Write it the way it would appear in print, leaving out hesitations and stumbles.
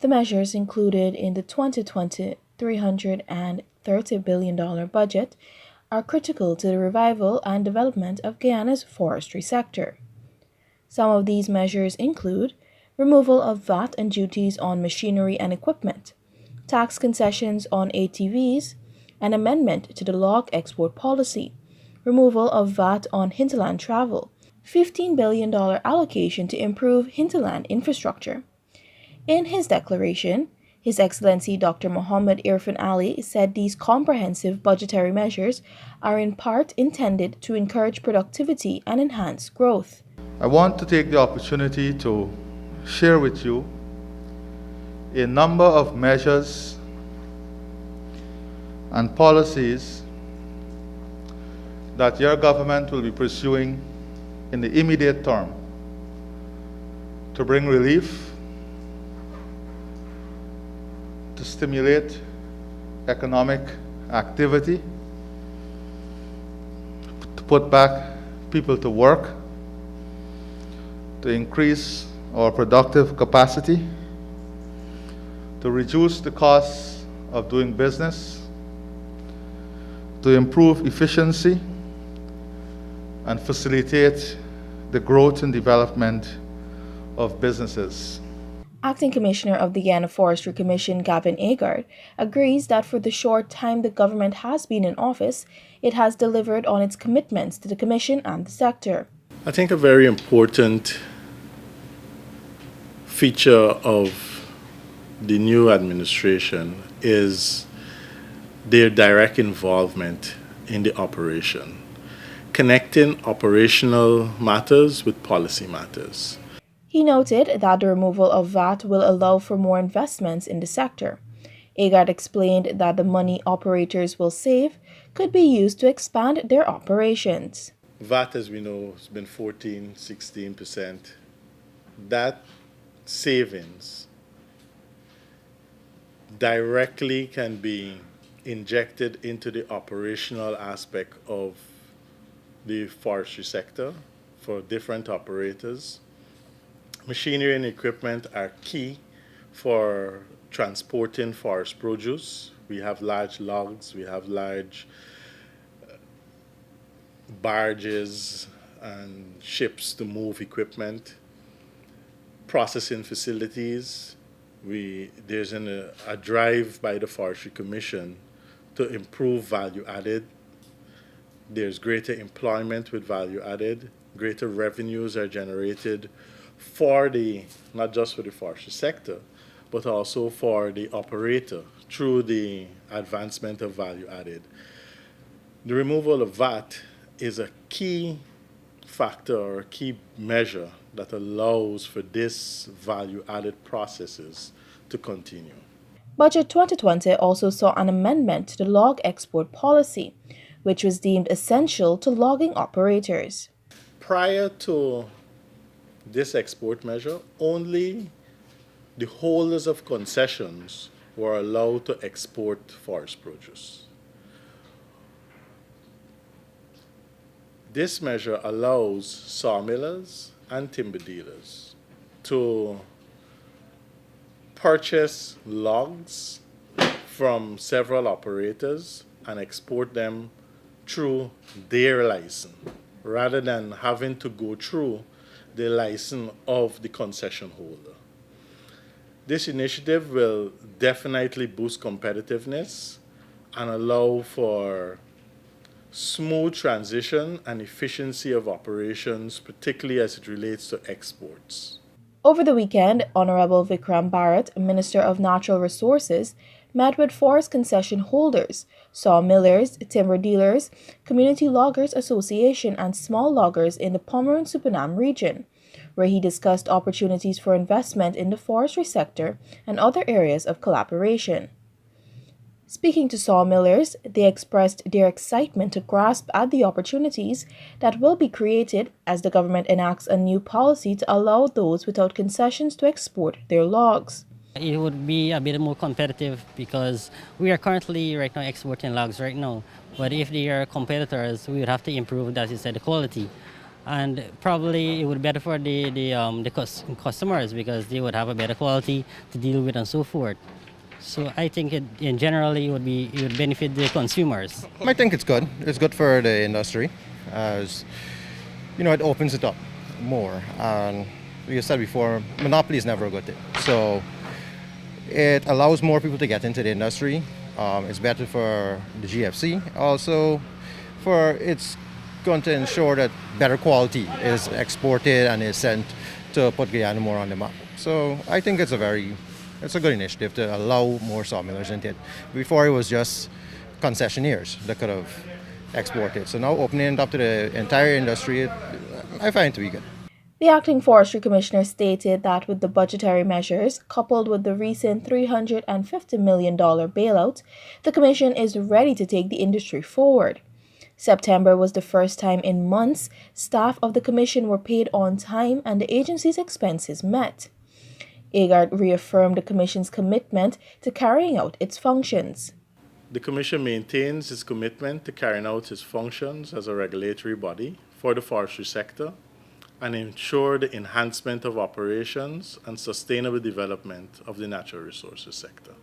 The measures included in the 2020 $330 billion budget are critical to the revival and development of Guyana's forestry sector. Some of these measures include removal of VAT and duties on machinery and equipment, tax concessions on ATVs, an amendment to the log export policy, removal of VAT on hinterland travel, $15 billion allocation to improve hinterland infrastructure. In his declaration, His Excellency Dr. Mohammed Irfan Ali said these comprehensive budgetary measures are in part intended to encourage productivity and enhance growth. I want to take the opportunity to share with you a number of measures and policies that your government will be pursuing in the immediate term to bring relief, to stimulate economic activity, to put back people to work, to increase our productive capacity, to reduce the costs of doing business, to improve efficiency, and facilitate the growth and development of businesses. Acting Commissioner of the Guyana Forestry Commission, Gavin Agard, agrees that for the short time the government has been in office, it has delivered on its commitments to the Commission and the sector. I think a very important feature of the new administration is their direct involvement in the operation, connecting operational matters with policy matters. He noted that the removal of VAT will allow for more investments in the sector. Agard explained that the money operators will save could be used to expand their operations. VAT, as we know, has been 16%. That savings directly can be injected into the operational aspect of the forestry sector for different operators. Machinery and equipment are key for transporting forest produce. We have large logs, we have large barges and ships to move equipment. Processing facilities, there's a drive by the Forestry Commission to improve value added. There's greater employment with value added. Greater revenues are generated not just for the forestry sector, but also for the operator through the advancement of value added. The removal of VAT is a key factor or a key measure that allows for this value added processes to continue. Budget 2020 also saw an amendment to the log export policy, which was deemed essential to logging operators. Prior to this export measure, only the holders of concessions were allowed to export forest produce. This measure allows sawmillers and timber dealers to purchase logs from several operators and export them through their license, rather than having to go through the license of the concession holder. This initiative will definitely boost competitiveness and allow for smooth transition and efficiency of operations, particularly as it relates to exports. Over the weekend, Honorable Vikram Bharat, Minister of Natural Resources, met with forest concession holders, sawmillers, timber dealers, Community Loggers Association, and small loggers in the Pomeroon-Supinam region, where he discussed opportunities for investment in the forestry sector and other areas of collaboration. Speaking to sawmillers, they expressed their excitement to grasp at the opportunities that will be created as the government enacts a new policy to allow those without concessions to export their logs. It would be a bit more competitive because we are currently right now exporting logs right now. But if they are competitors, we would have to improve, as you said, the quality. and probably it would be better for customers because they would have a better quality to deal with and so forth. So I think in generally it would benefit the consumers. I think it's good. It's good for the industry, as it opens it up more. And like you said before, monopoly is never a good thing. So it allows more people to get into the industry. It's better for the GFC. Also, it's going to ensure that better quality is exported and is sent to put Guyana more on the map. So I think it's a good initiative to allow more sawmillers into it. Before it was just concessionaires that could have exported. So now opening it up to the entire industry, I find it to be good. The acting forestry commissioner stated that with the budgetary measures, coupled with the recent $350 million bailout, the commission is ready to take the industry forward. September was the first time in months staff of the commission were paid on time and the agency's expenses met. AGARD reaffirmed the commission's commitment to carrying out its functions. The commission maintains its commitment to carrying out its functions as a regulatory body for the forestry sector and ensure the enhancement of operations and sustainable development of the natural resources sector.